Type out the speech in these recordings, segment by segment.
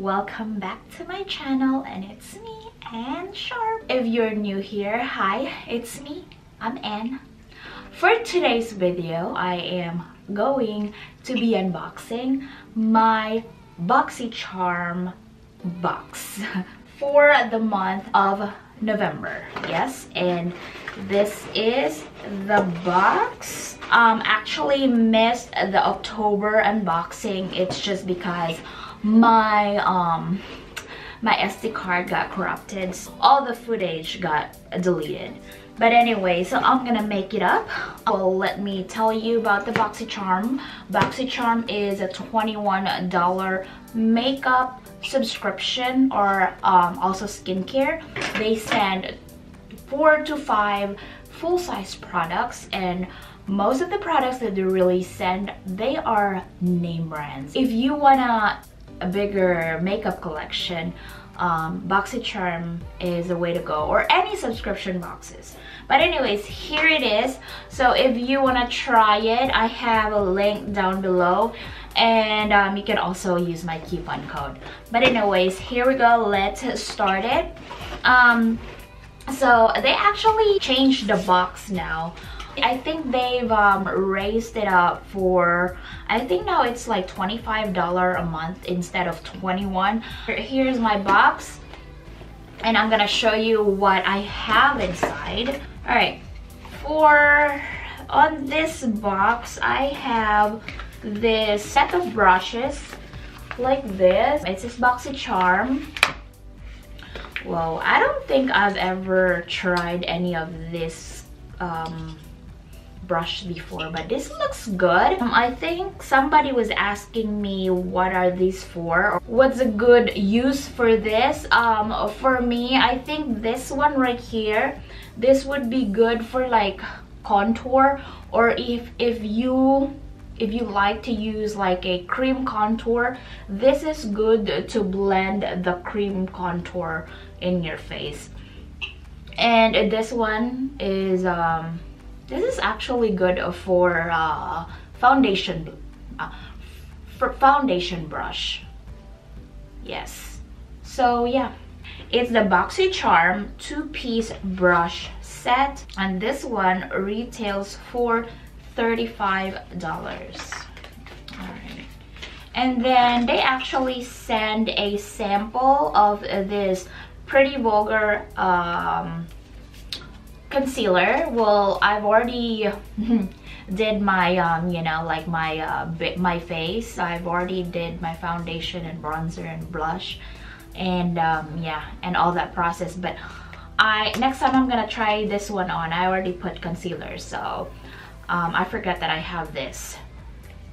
welcome back to my channel, and it's me, Ann Sharp. If you're new here, hi, it's me, I'm Ann. For today's video, I am going to be unboxing my Boxycharm box for the month of November. Yes, and this is the box. Actually missed the October unboxing. It's just because my my SD card got corrupted, so all the footage got deleted. But anyway, so I'm gonna make it up. Well, let me tell you about the Boxycharm. Boxycharm is a $21 makeup subscription, or also skincare. They send 4 to 5 full-size products, and most of the products that they really send, they are name brands. If you want a bigger makeup collection, Boxycharm is the way to go, or any subscription boxes. But anyways, here it is. So if you want to try it, I have a link down below, and you can also use my coupon code. But anyways, here we go. Let's start it. So they actually changed the box now. I think they've raised it up for, I think now it's like $25 a month instead of $21. Here's my box, and I'm gonna show you what I have inside. All right, on this box, I have this set of brushes like this. It says Boxycharm. Well, I don't think I've ever tried any of this brush before, but this looks good. I think somebody was asking me what are these for, or what's a good use for this. For me, I think this one right here, this would be good for like contour, or if you like to use like a cream contour, this is good to blend the cream contour in your face. And this one is this is actually good for foundation brush. Yes, so yeah, it's the Boxycharm 2-piece brush set, and this one retails for $35. All right, and then they actually send a sample of this Pretty Vulgar concealer. Well, I've already did my you know, like my face. I've already did my foundation and bronzer and blush, and yeah, and all that process. But next time I'm gonna try this one on. I already put concealer, so I forgot that I have this,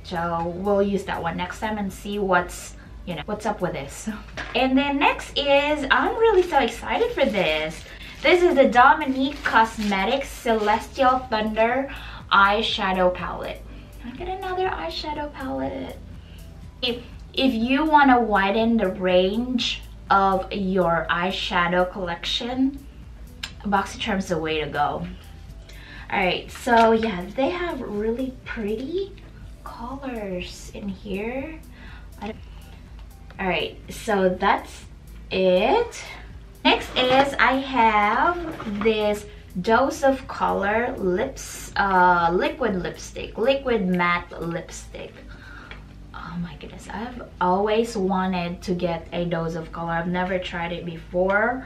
so we'll use that one next time and see what's up with this. And then next is, I'm really so excited for this. This is the Dominique Cosmetics Celestial Thunder eyeshadow palette. I get another eyeshadow palette. If you want to widen the range of your eyeshadow collection, Boxycharm's the way to go. Alright, so yeah, they have really pretty colors in here. Alright, so that's it. Next is, I have this Dose of Color liquid matte lipstick. Oh my goodness, I've always wanted to get a Dose of Color. I've never tried it before,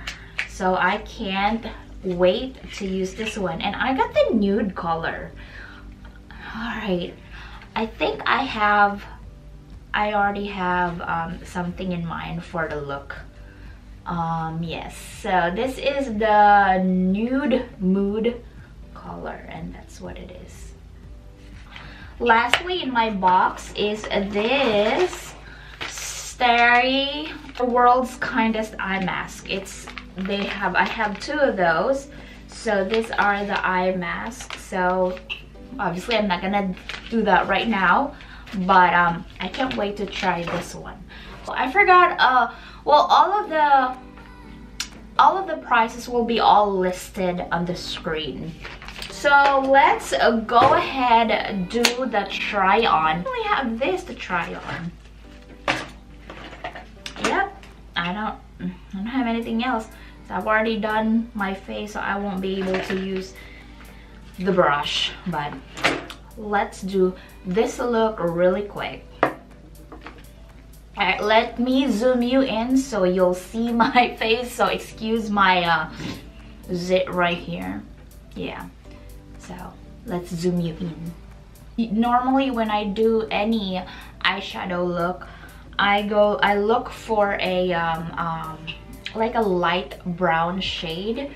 so I can't wait to use this one. And I got the nude color. Alright, I think I already have something in mind for the look. Yes, so this is the Nude Mood color, and that's what it is. Lastly in my box is this Starry World's Kindest Eye Mask. I have 2 of those, so these are the eye masks. So obviously I'm not gonna do that right now, but I can't wait to try this one. I forgot, well, all of the prices will be all listed on the screen. So let's go ahead and do the try on. We have this to try on. Yep, don't have anything else. So I've already done my face, so I won't be able to use the brush. But let's do this look really quick. Alright, let me zoom you in so you'll see my face. So excuse my zit right here. Yeah, so let's zoom you in. Normally when I do any eyeshadow look, I look for a like a light brown shade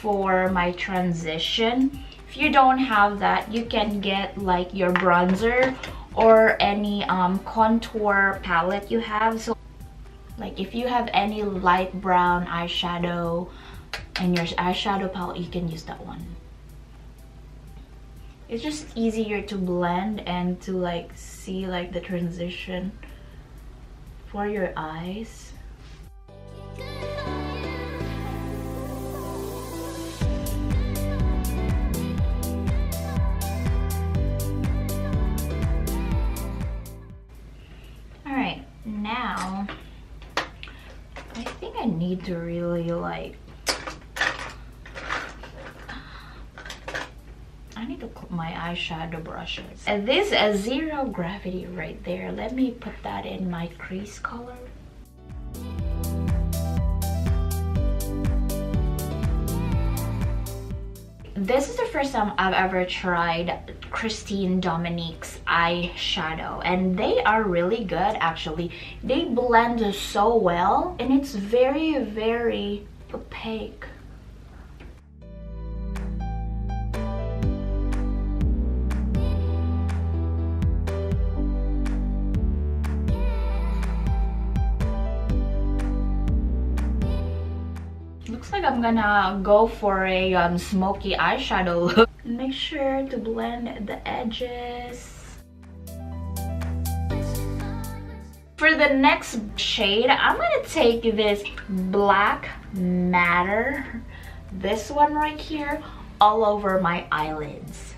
for my transition. If you don't have that, you can get like your bronzer or any contour palette you have. So like if you have any light brown eyeshadow in your eyeshadow palette, you can use that one. It's just easier to blend and to like see like the transition for your eyes. Alright, now I think I need to really like, I need to put my eyeshadow brushes. And this is zero gravity right there. Let me put that in my crease color. This is the first time I've ever tried Christine Dominique's eyeshadow, and they are really good actually. They blend so well and it's very, very opaque. Looks like I'm gonna go for a smoky eyeshadow look. Make sure to blend the edges. For the next shade, I'm gonna take this Black Matter, this one right here, all over my eyelids.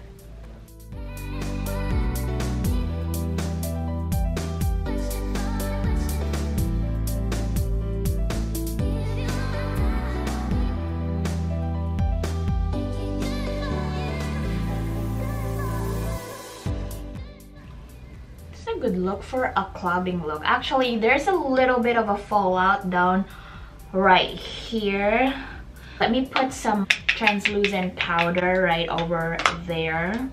Good look for a clubbing look. Actually, there's a little bit of a fallout down right here. Let me put some translucent powder right over there.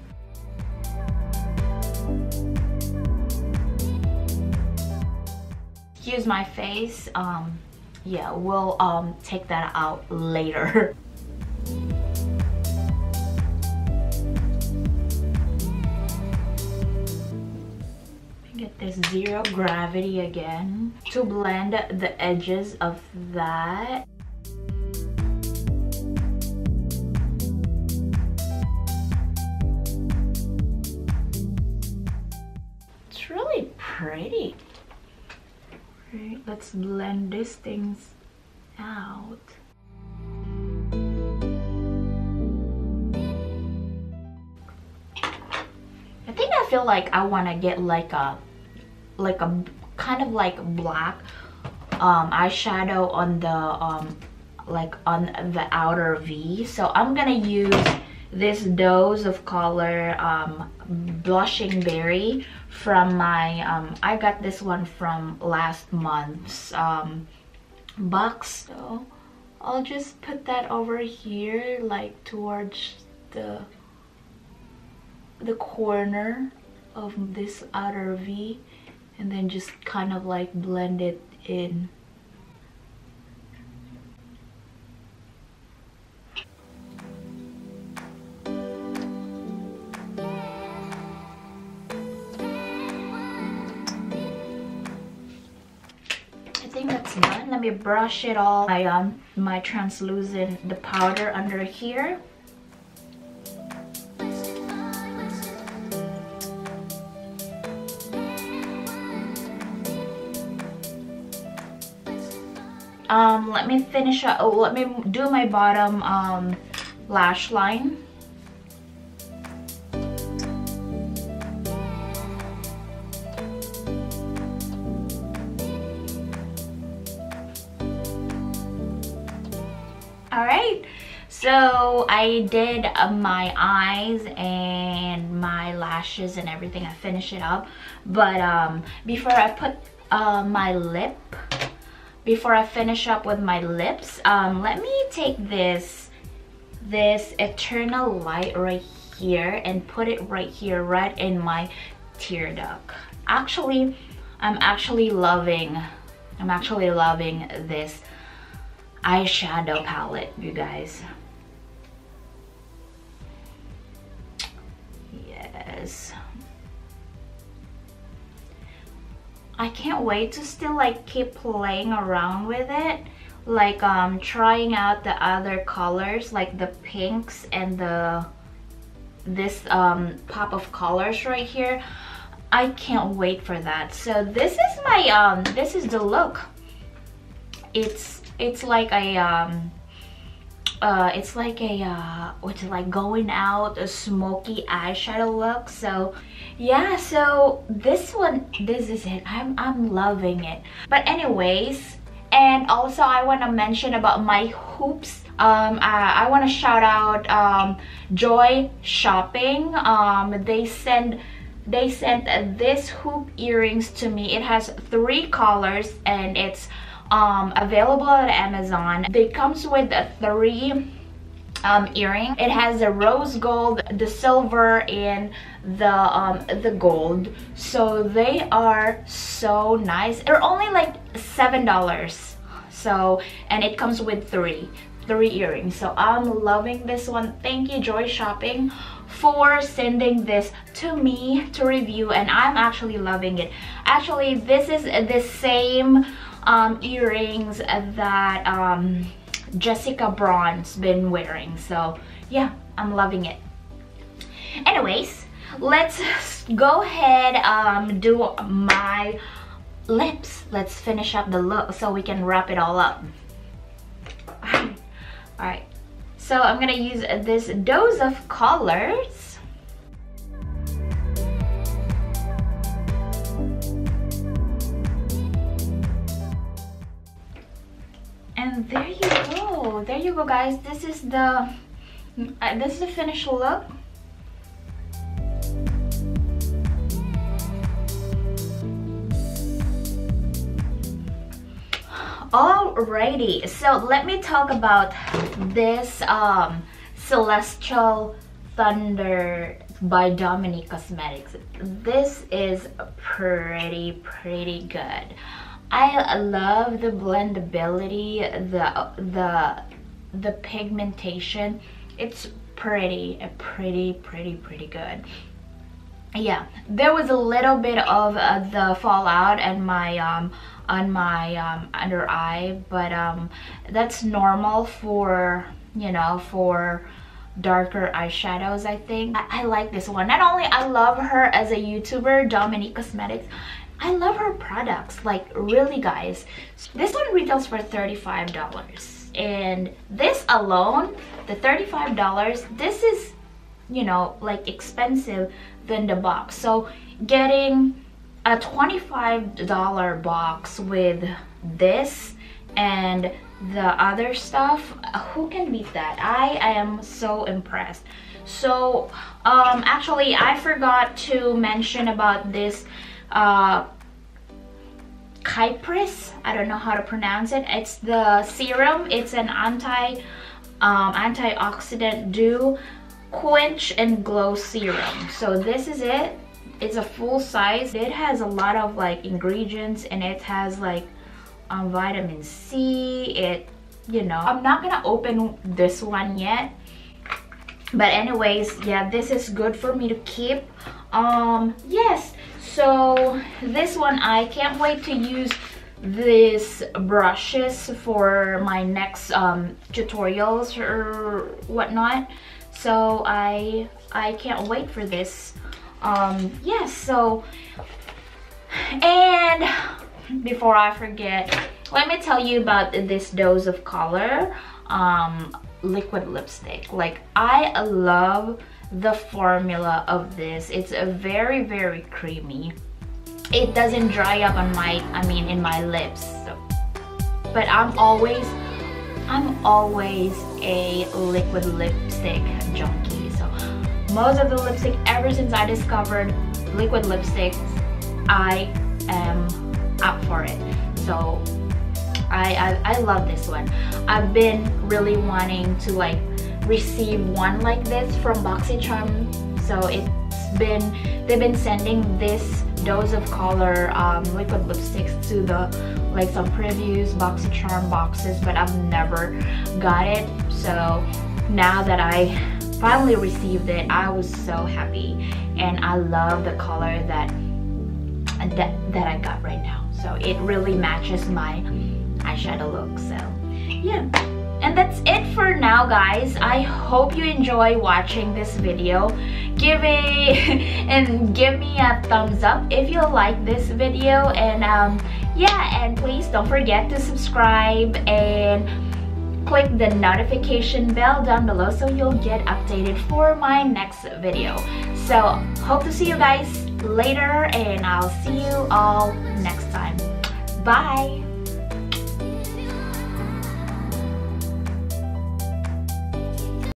Excuse my face. Yeah, we'll take that out later. Get this zero gravity again to blend the edges of that. It's really pretty. Right, let's blend these things out. I feel like I want to get like a kind of like black eyeshadow on the like on the outer V. So I'm gonna use this Dose of Color Blushing Berry from my I got this one from last month's box. So I'll just put that over here, like towards the corner of this outer V, and then just kind of like blend it in. I think that's done. Let me brush it all my translucent, the powder under here. Let me finish up. Oh, let me do my bottom lash line. So I did my eyes and my lashes and everything. I finished it up, but before I put my lip, before I finish up with my lips, let me take this Eternal Light right here and put it right here, right in my tear duct. Actually, I'm actually loving this eyeshadow palette, you guys. Yes, I can't wait to still like keep playing around with it, like trying out the other colors, like the pinks and this pop of colors right here. I can't wait for that. So this is my this is the look. It's like a what's it, like going out a smoky eyeshadow look. So yeah, so this is it. I'm loving it. But anyways, and also I want to mention about my hoops. I want to shout out Joy Shopping. They sent this hoop earrings to me. It has 3 colors and it's available at Amazon. It comes with 3 earring. It has the rose gold, the silver, and the gold. So they are so nice. They're only like $7. So, and it comes with 3 earrings. So I'm loving this one. Thank you, Joy Shopping, for sending this to me to review, and I'm actually loving it. Actually, this is the same earrings that Jessica Braun's been wearing. So yeah, I'm loving it. Anyways, let's go ahead do my lips. Let's finish up the look so we can wrap it all up. Alright, so I'm gonna use this Dose of Colors. And there you go guys. This is the finished look. Alrighty, so let me talk about this Celestial Thunder by Dominique Cosmetics. This is pretty good. I love the blendability, the pigmentation. It's pretty good. Yeah, there was a little bit of the fallout on my under eye, but that's normal for, you know, for darker eyeshadows. I think I like this one. Not only I love her as a YouTuber, Dominique Cosmetics, I love her products, like really guys. This one retails for $35, and this alone, the $35, this is, you know, like expensive than the box. So getting a $25 box with this and the other stuff, who can beat that? I am so impressed. So actually I forgot to mention about this Kypris, I don't know how to pronounce it. It's the serum. It's an antioxidant dew quench and glow serum. So this is it. It's a full size. It has a lot of like ingredients, and it has like vitamin C. It, you know, I'm not gonna open this one yet, but anyways, yeah, this is good for me to keep. Yes, so this one, I can't wait to use these brushes for my next tutorials or whatnot. So I can't wait for this. Yes, so, and before I forget, let me tell you about this Dose of Color liquid lipstick. Like, I love the formula of this. It's a very creamy. It doesn't dry up on my, in my lips. So, but I'm always I'm always a liquid lipstick junkie. So most of the lipstick, ever since I discovered liquid lipsticks, I am up for it. So I love this one. I've been really wanting to like receive one like this from Boxycharm. So they've been sending this Dose of Color liquid lipsticks to the like some previous Boxycharm boxes, but I've never got it. So now that I finally received it, I was so happy, and I love the color that I got right now. So it really matches my eyeshadow look. So yeah, and that's it for now, guys. I hope you enjoy watching this video. Give me a thumbs up if you like this video, and yeah, and please don't forget to subscribe and click the notification bell down below so you'll get updated for my next video. So hope to see you guys later, and I'll see you all next time. Bye.